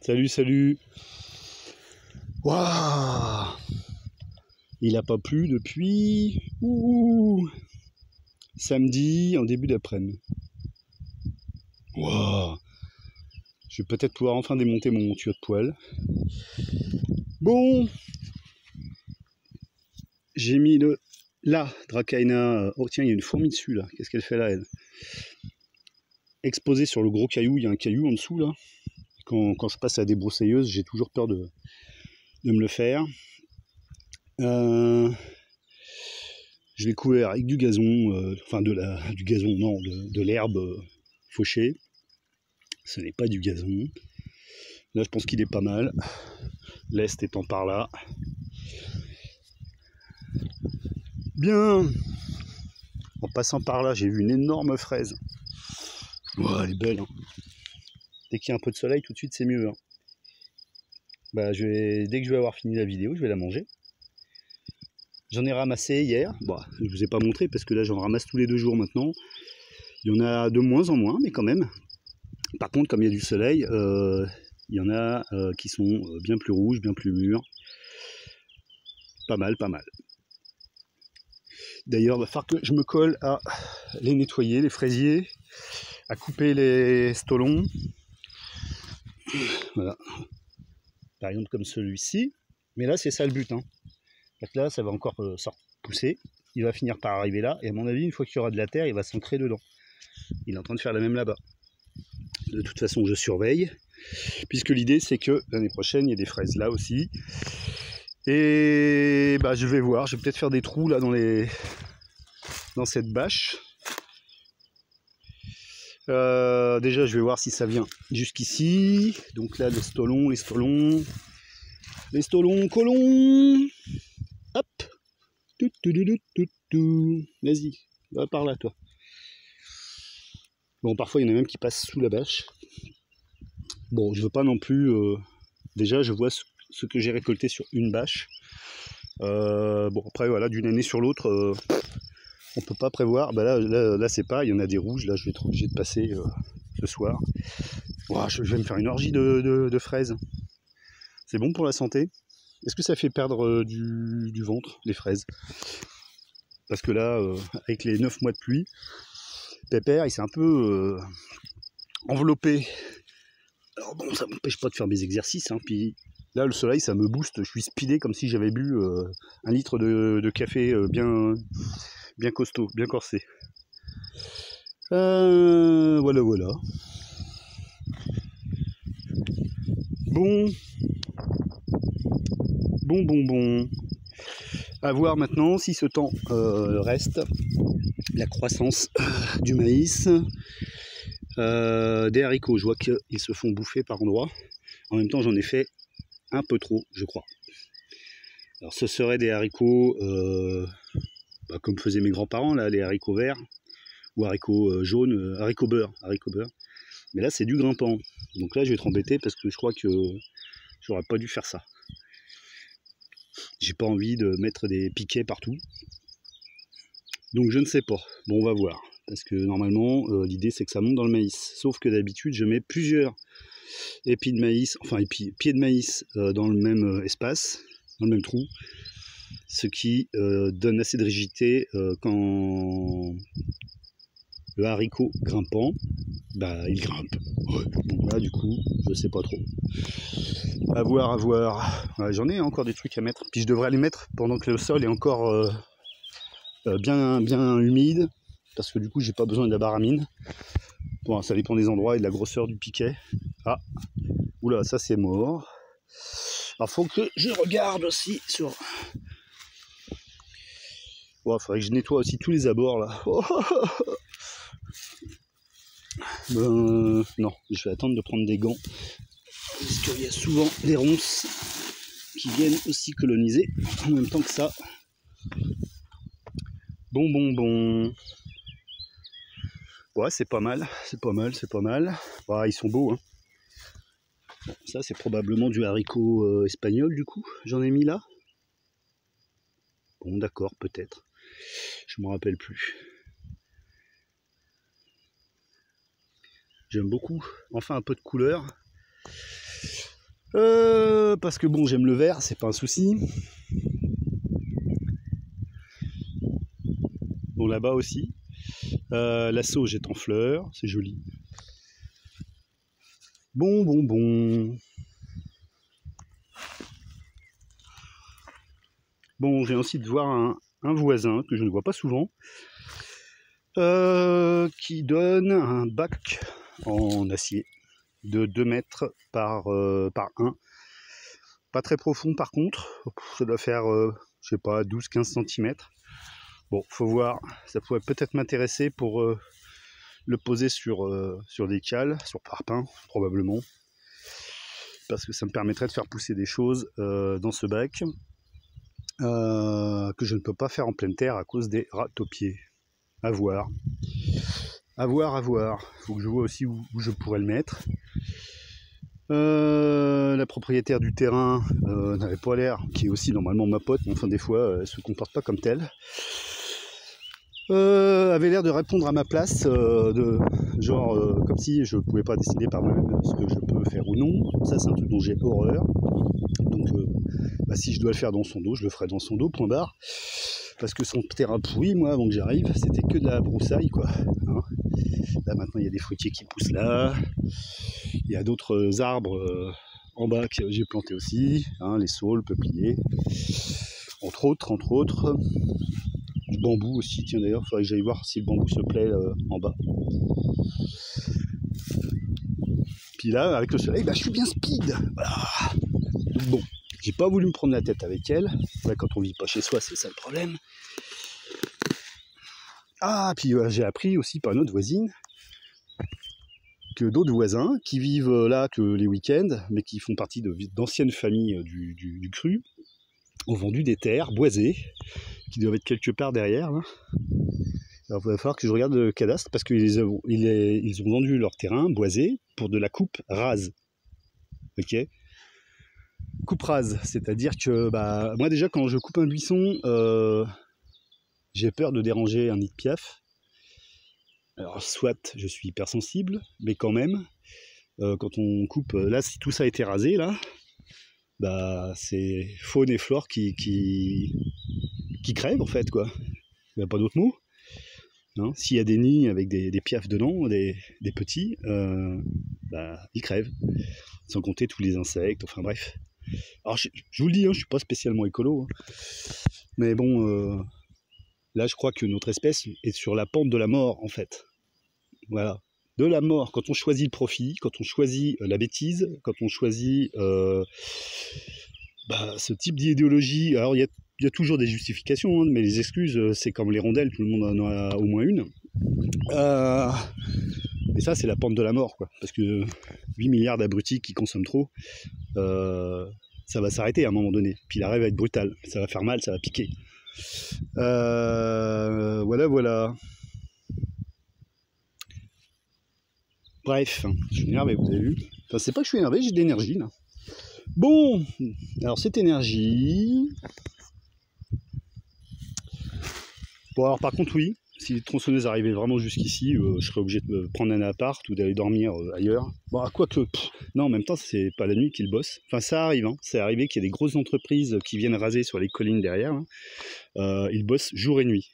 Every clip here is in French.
Salut, salut. Waouh. Il n'a pas plu depuis samedi en début d'après-midi. Waouh. Je vais peut-être pouvoir enfin démonter mon tuyau de poêle. Bon. J'ai mis la Dracaena. Oh tiens, il y a une fourmi dessus là. Qu'est-ce qu'elle fait là, elle? Exposée sur le gros caillou. Il y a un caillou en dessous là. Quand je passe à la débroussailleuse, j'ai toujours peur de me le faire. Je l'ai couvert avec du gazon, enfin du gazon, non, de l'herbe fauchée. Ce n'est pas du gazon. Là, je pense qu'il est pas mal. L'est étant par là. Bien. En passant par là, j'ai vu une énorme fraise. Wow, elle est belle. Hein. Dès qu'il y a un peu de soleil, tout de suite, c'est mieux. Hein. Bah, dès que je vais avoir fini la vidéo, je vais la manger. J'en ai ramassé hier. Bon, je vous ai pas montré parce que là, j'en ramasse tous les 2 jours maintenant. Il y en a de moins en moins, mais quand même. Par contre, comme il y a du soleil, il y en a qui sont bien plus rouges, bien plus mûrs. Pas mal, pas mal. D'ailleurs, il va falloir que je me colle à les nettoyer, les fraisiers, à couper les stolons. Voilà. Par exemple, comme celui-ci. Mais là, c'est ça le but. Hein. Donc là, ça va encore pousser. Il va finir par arriver là. Et à mon avis, une fois qu'il y aura de la terre, il va s'ancrer dedans. Il est en train de faire la même là-bas. De toute façon, je surveille. Puisque l'idée, c'est que l'année prochaine, il y a des fraises là aussi. Et bah, je vais voir. Je vais peut-être faire des trous là dans cette bâche. Déjà, je vais voir si ça vient jusqu'ici. Donc là, les stolons, colons. Hop. Vas-y, va par là, toi. Bon, parfois, il y en a même qui passent sous la bâche. Bon, je veux pas non plus... Déjà, je vois ce que j'ai récolté sur une bâche. Bon, après, voilà, d'une année sur l'autre, on peut pas prévoir. Bah là c'est pas, il y en a des rouges. Là, je vais être obligé de passer ce soir. Wow, je vais me faire une orgie de fraises. C'est bon pour la santé. Est-ce que ça fait perdre du ventre, les fraises? Parce que là, avec les 9 mois de pluie, Pépère, il s'est un peu enveloppé. Alors bon, ça m'empêche pas de faire mes exercices. Hein, puis là, le soleil, ça me booste. Je suis speedé comme si j'avais bu 1 litre de café bien costaud, bien corsé. Voilà. Bon. À voir maintenant si ce temps reste. La croissance du maïs. Des haricots, je vois qu'ils se font bouffer par endroits. En même temps, j'en ai fait un peu trop, je crois. Alors, ce serait des haricots, comme faisaient mes grands-parents, là, les haricots verts, ou haricots jaunes, haricots beurre. Mais là, c'est du grimpant. Donc là, je vais être embêté parce que je crois que j'aurais pas dû faire ça. J'ai pas envie de mettre des piquets partout. Donc je ne sais pas. Bon, on va voir. Parce que normalement, l'idée c'est que ça monte dans le maïs. Sauf que d'habitude, je mets plusieurs pieds de maïs dans le même espace, dans le même trou. Ce qui donne assez de rigidité quand le haricot grimpant, bah il grimpe. Ouais. Bon là du coup, je sais pas trop. À voir. Ouais, j'en ai encore des trucs à mettre. Puis je devrais les mettre pendant que le sol est encore bien humide. Parce que du coup j'ai pas besoin de la baramine. Bon, ça dépend des endroits et de la grosseur du piquet. Ah, oula, ça c'est mort. Alors faut que je regarde aussi sur... Bon, faudrait que je nettoie aussi tous les abords là. Non, je vais attendre de prendre des gants. Parce qu'il y a souvent des ronces qui viennent aussi coloniser en même temps que ça. Bon. Ouais, c'est pas mal. Ouais, ils sont beaux, hein. Bon, ça, c'est probablement du haricot espagnol, du coup. J'en ai mis là. Bon, d'accord, peut-être. Je m'en rappelle plus. J'aime beaucoup. Enfin, un peu de couleur. Parce que bon, j'aime le vert, c'est pas un souci. Bon, là-bas aussi. La sauge est en fleurs, c'est joli. Bon. Bon, j'ai aussi de voir un voisin que je ne vois pas souvent, qui donne un bac en acier de 2 mètres par 1. Pas très profond par contre, ça doit faire, je sais pas, 12-15 cm. Bon, faut voir, ça pourrait peut-être m'intéresser pour le poser sur des cales, sur parpaing probablement, parce que ça me permettrait de faire pousser des choses dans ce bac que je ne peux pas faire en pleine terre à cause des rats taupiers. À voir. Faut que je vois aussi où je pourrais le mettre. La propriétaire du terrain n'avait pas l'air, qui est aussi normalement ma pote, mais enfin des fois elle se comporte pas comme telle. Avait l'air de répondre à ma place, comme si je pouvais pas décider par moi-même ce que je peux faire ou non. Ça c'est un truc dont j'ai horreur. Donc si je dois le faire dans son dos, je le ferai dans son dos, point barre. Parce que son terrain pourri, moi, avant que j'arrive, c'était que de la broussaille, quoi. Hein, là, maintenant, il y a des fruitiers qui poussent là. Il y a d'autres arbres en bas que j'ai plantés aussi. Hein, les saules, peupliers. Entre autres. Du bambou aussi, tiens, d'ailleurs, il faudrait que j'aille voir si le bambou se plaît en bas. Puis là, avec le soleil, je suis bien speed. Voilà. Donc bon. J'ai pas voulu me prendre la tête avec elle. Là, quand on vit pas chez soi, c'est ça le problème. Ah, puis j'ai appris aussi par une autre voisine que d'autres voisins qui vivent là que les week-ends, mais qui font partie d'anciennes familles du cru, ont vendu des terres boisées qui doivent être quelque part derrière. Là. Alors, il va falloir que je regarde le cadastre parce qu'ils ont vendu leur terrain boisé pour de la coupe rase. Ok ? Coupe rase, c'est-à-dire que moi déjà quand je coupe un buisson, j'ai peur de déranger un nid de piaf. Alors soit je suis hypersensible, mais quand même, quand on coupe, là si tout ça a été rasé là, c'est faune et flore qui crèvent en fait quoi. Il n'y a pas d'autre mot. Hein, s'il y a des nids avec des piafs dedans, des petits, ils crèvent. Sans compter tous les insectes, enfin bref. Alors je vous le dis, je suis pas spécialement écolo, mais bon, là je crois que notre espèce est sur la pente de la mort en fait. Voilà, de la mort. Quand on choisit le profit, quand on choisit la bêtise, quand on choisit ce type d'idéologie. Alors il y a toujours des justifications, mais les excuses, c'est comme les rondelles, tout le monde en a au moins une. Et ça c'est la pente de la mort, quoi, parce que 8 milliards d'abrutis qui consomment trop, ça va s'arrêter à un moment donné. Puis l'arrêt va être brutal, ça va faire mal, ça va piquer. Voilà. Bref, je suis énervé, vous avez vu. Enfin, c'est pas que je suis énervé, j'ai de l'énergie là. Bon, alors cette énergie. Bon, alors par contre, oui, si les tronçonneuses arrivaient vraiment jusqu'ici, je serais obligé de prendre un appart ou d'aller dormir ailleurs. Bon, quoique, non, en même temps, c'est pas la nuit qu'ils bossent. Enfin, ça arrive, c'est arrivé qu'il y ait des grosses entreprises qui viennent raser sur les collines derrière. Ils bossent jour et nuit.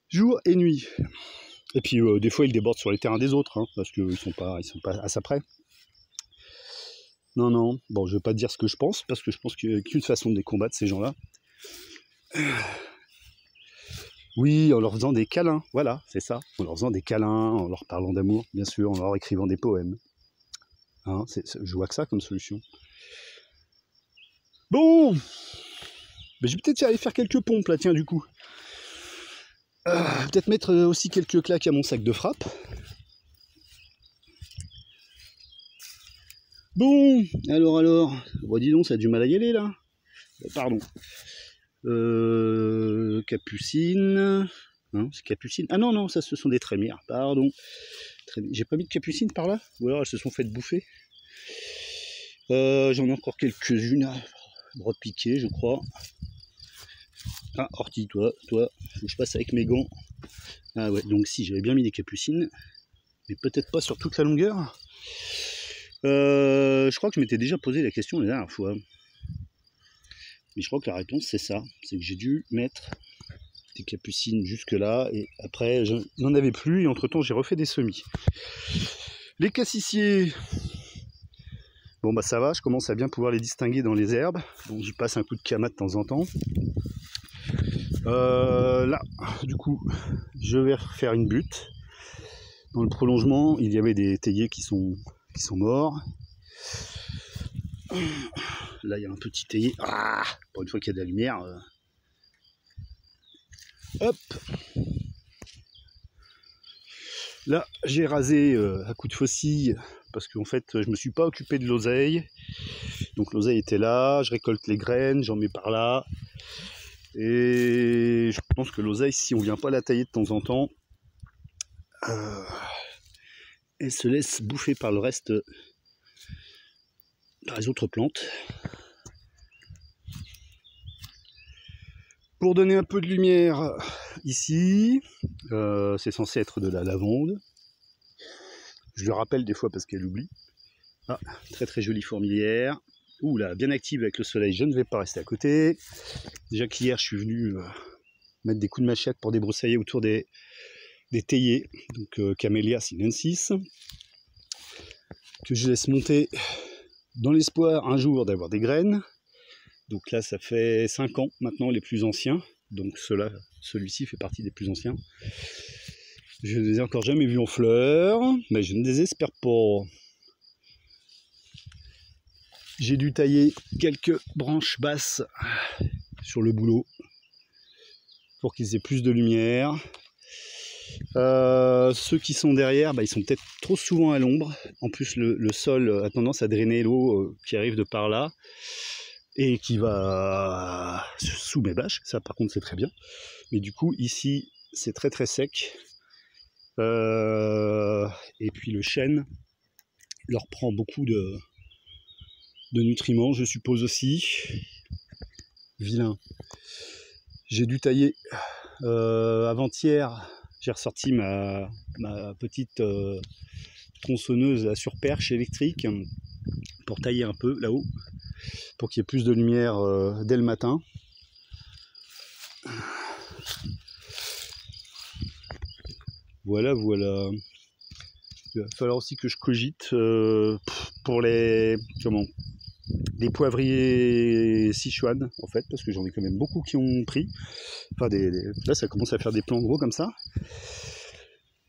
Jour et nuit. Et puis, des fois, ils débordent sur les terrains des autres, parce qu'ils sont pas à ça près. Non, bon, je vais pas dire ce que je pense, parce que je pense qu'il n'y a qu'une façon de les combattre, ces gens-là. Oui, en leur faisant des câlins, voilà, c'est ça. En leur faisant des câlins, en leur parlant d'amour, bien sûr, en leur écrivant des poèmes. Je vois que ça comme solution. Bon, mais je vais peut-être aller faire quelques pompes, là, tiens, du coup. Peut-être mettre aussi quelques claques à mon sac de frappe. Bon, alors, bon, dis donc, ça a du mal à y aller, là. Pardon. Capucine. Hein, c'est Capucine. Ah non, ça ce sont des trémières, pardon. J'ai pas mis de Capucine par là? Ou alors elles se sont faites bouffer. J'en ai encore quelques-unes à repiquer, je crois. Ah, Ortie, toi, faut que je passe avec mes gants. Ah ouais, donc si, j'avais bien mis des Capucines, mais peut-être pas sur toute la longueur. Je crois que je m'étais déjà posé la question la dernière fois. Mais je crois que la réponse c'est ça. C'est que j'ai dû mettre des capucines jusque là et après je n'en avais plus et entre temps j'ai refait des semis. Les cassissiers, bon bah ça va, je commence à bien pouvoir les distinguer dans les herbes. Bon, j'y passe un coup de kama de temps en temps. Là, du coup, je vais refaire une butte. Dans le prolongement, il y avait des théiers qui sont morts. Là, il y a un petit théier. Ah, pour une fois qu'il y a de la lumière. Hop. Là, j'ai rasé à coup de faucille parce qu'en fait, je me suis pas occupé de l'oseille. Donc l'oseille était là, je récolte les graines, j'en mets par là. Et je pense que l'oseille, si on vient pas la tailler de temps en temps, elle se laisse bouffer par le reste, par les autres plantes. Pour donner un peu de lumière ici, c'est censé être de la lavande. Je le rappelle des fois parce qu'elle oublie. Ah, très très jolie fourmilière. Ouh là, bien active avec le soleil, je ne vais pas rester à côté. Déjà qu'hier, je suis venu mettre des coups de machette pour débroussailler autour des théiers, donc Camellia sinensis, que je laisse monter dans l'espoir un jour d'avoir des graines. Donc là, ça fait 5 ans maintenant, les plus anciens. Donc celui-ci fait partie des plus anciens. Je ne les ai encore jamais vus en fleurs, mais je ne désespère pas. J'ai dû tailler quelques branches basses sur le boulot pour qu'ils aient plus de lumière. Ceux qui sont derrière, ils sont peut-être trop souvent à l'ombre. En plus, le sol a tendance à drainer l'eau qui arrive de par là et qui va sous mes bâches. Ça, par contre, c'est très bien. Mais du coup, ici, c'est très très sec. Et puis le chêne leur prend beaucoup de nutriments, je suppose aussi. Vilain. J'ai dû tailler avant-hier. J'ai ressorti ma petite tronçonneuse à surperche électrique pour tailler un peu là-haut, pour qu'il y ait plus de lumière dès le matin. Voilà. Il va falloir aussi que je cogite pour les poivriers Sichuan, en fait, parce que j'en ai quand même beaucoup qui ont pris. Enfin, là, ça commence à faire des plants gros comme ça.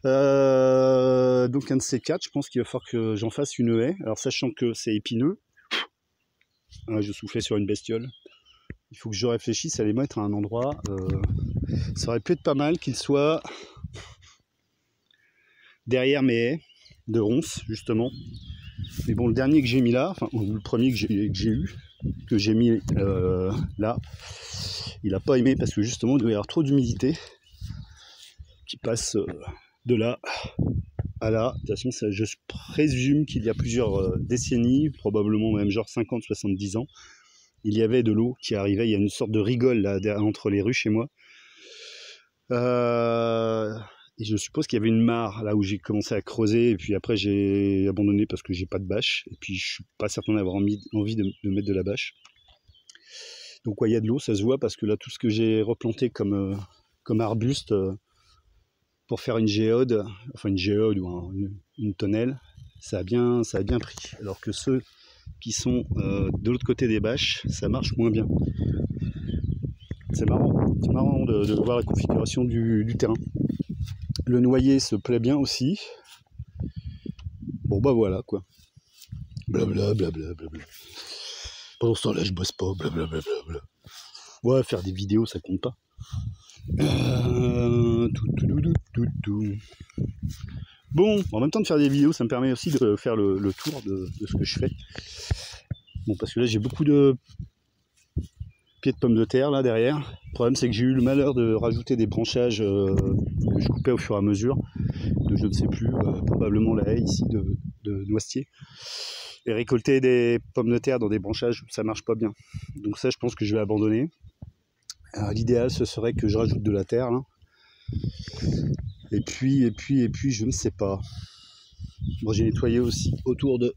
Donc un de ces quatre, je pense qu'il va falloir que j'en fasse une haie. Alors sachant que c'est épineux, je soufflais sur une bestiole. Il faut que je réfléchisse à les mettre à un endroit. Ça aurait pu être pas mal qu'il soit derrière mes haies de ronces, justement. Mais bon, le dernier que j'ai mis là, enfin, ou le premier que j'ai mis là, il n'a pas aimé parce que justement, il doit y avoir trop d'humidité qui passe de là à là. De toute façon, je présume qu'il y a plusieurs décennies, probablement même genre 50-70 ans, il y avait de l'eau qui arrivait. Il y a une sorte de rigole là, entre les rues chez moi. Et je suppose qu'il y avait une mare là où j'ai commencé à creuser et puis après j'ai abandonné parce que j'ai pas de bâche et puis je suis pas certain d'avoir envie de mettre de la bâche. Donc ouais, il y a de l'eau, ça se voit parce que là tout ce que j'ai replanté comme arbuste pour faire une géode, enfin une géode ou une tonnelle, ça a bien pris. Alors que ceux qui sont de l'autre côté des bâches, ça marche moins bien. C'est marrant de voir la configuration du terrain. Le noyer se plaît bien aussi. Bon bah voilà quoi. Blablabla. Pendant ce temps-là je bosse pas. Blablabla. Ouais, faire des vidéos ça compte pas. Bon, en même temps de faire des vidéos, ça me permet aussi de faire le tour de ce que je fais. Bon, parce que là j'ai beaucoup de pieds de pommes de terre là derrière. Le problème c'est que j'ai eu le malheur de rajouter des branchages que je coupais au fur et à mesure de je ne sais plus, probablement la haie ici de noisetier. Et récolter des pommes de terre dans des branchages, ça marche pas bien. Donc ça je pense que je vais abandonner. L'idéal ce serait que je rajoute de la terre là. Et puis je ne sais pas. Bon, j'ai nettoyé aussi autour de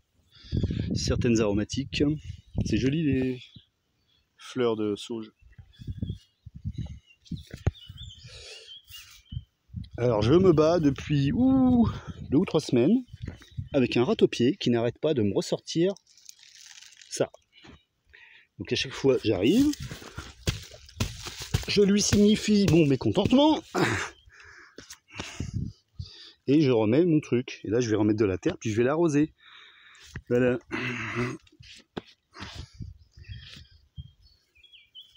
certaines aromatiques. C'est joli les fleurs de sauge. Alors je me bats depuis 2 ou 3 semaines avec un râteau-pied qui n'arrête pas de me ressortir ça. Donc à chaque fois j'arrive, je lui signifie mon mécontentement et je remets mon truc. Et là je vais remettre de la terre puis je vais l'arroser. Voilà.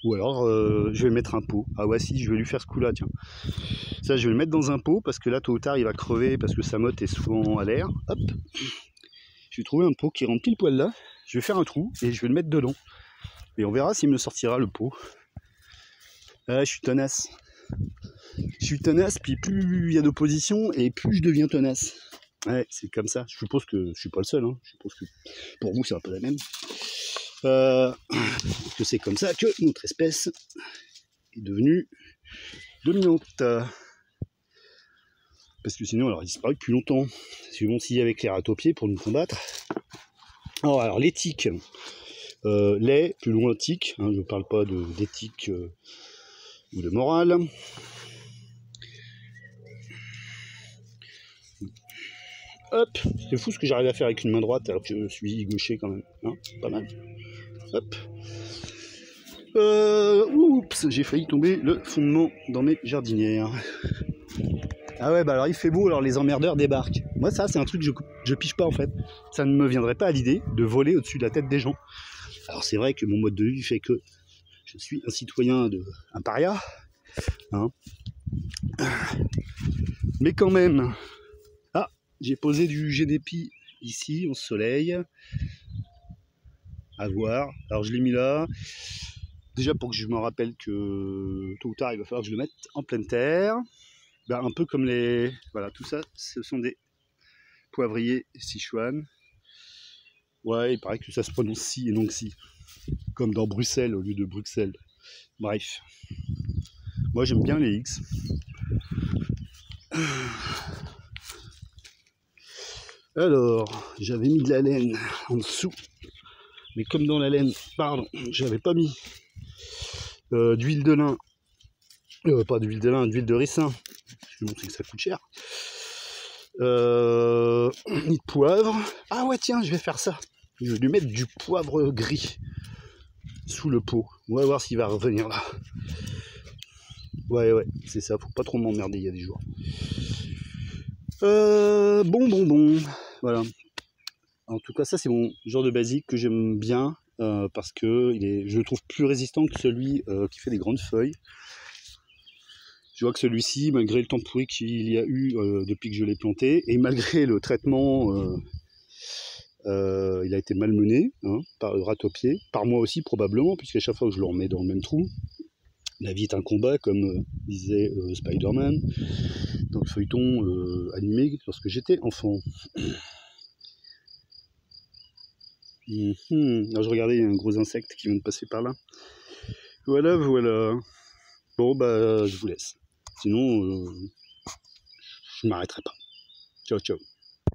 Ou alors je vais mettre un pot. Ah ouais si, je vais lui faire ce coup là, tiens. Ça je vais le mettre dans un pot parce que là tôt ou tard il va crever parce que sa motte est souvent à l'air. Hop. Je vais trouver un pot qui rentre pile poil là. Je vais faire un trou et je vais le mettre dedans. Et on verra s'il me sortira le pot. Ah, je suis tenace. Je suis tenace, puis plus il y a d'opposition et plus je deviens tenace. Ouais, c'est comme ça. Je suppose que je suis pas le seul. Hein. Je suppose que pour vous c'est un peu la même. Que c'est comme ça que notre espèce est devenue dominante. Parce que sinon elle aurait disparu depuis longtemps. Suivant s'il y avait avec les râteaux-pieds pour nous combattre. Alors l'éthique. Les, plus loin tic, hein, je ne parle pas d'éthique ou de morale. Hop, c'est fou ce que j'arrive à faire avec une main droite alors que je suis gaucher quand même, hein, pas mal. Hop. Oups, j'ai failli tomber le fondement dans mes jardinières. Ah ouais, bah alors il fait beau, alors les emmerdeurs débarquent. Moi ça c'est un truc que je pige pas en fait. Ça ne me viendrait pas à l'idée de voler au-dessus de la tête des gens. Alors c'est vrai que mon mode de vie fait que je suis un citoyen un paria, hein. Mais quand même. Ah, j'ai posé du génépi ici au soleil. À voir. Alors je l'ai mis là. Déjà pour que je me rappelle que tôt ou tard il va falloir que je le mette en pleine terre. Ben, un peu comme les... Voilà, tout ça, ce sont des poivriers Sichuan. Ouais, il paraît que ça se prononce si et non que si. Comme dans Bruxelles au lieu de Bruxelles. Bref. Moi j'aime bien les X. Alors, j'avais mis de la laine en dessous. Mais comme dans la laine, pardon, j'avais pas mis d'huile de lin. Pas d'huile de lin, d'huile de ricin. Je sais que ça coûte cher. Ni de poivre. Ah ouais tiens, je vais faire ça. Je vais lui mettre du poivre gris sous le pot. On va voir s'il va revenir là. Ouais, c'est ça, faut pas trop m'emmerder il y a des jours. Bon. Voilà. En tout cas, ça c'est mon genre de basique que j'aime bien parce que je le trouve plus résistant que celui qui fait des grandes feuilles. Je vois que celui-ci, malgré le temps pourri qu'il y a eu depuis que je l'ai planté, et malgré le traitement, il a été malmené, hein, par le râteau-pied, par moi aussi probablement, puisqu'à chaque fois que je le remets dans le même trou, la vie est un combat, comme disait Spider-Man dans le feuilleton animé lorsque j'étais enfant. Alors je regardais, il y a un gros insecte qui vient de passer par là. Voilà. Bon bah je vous laisse. Sinon je m'arrêterai pas. Ciao.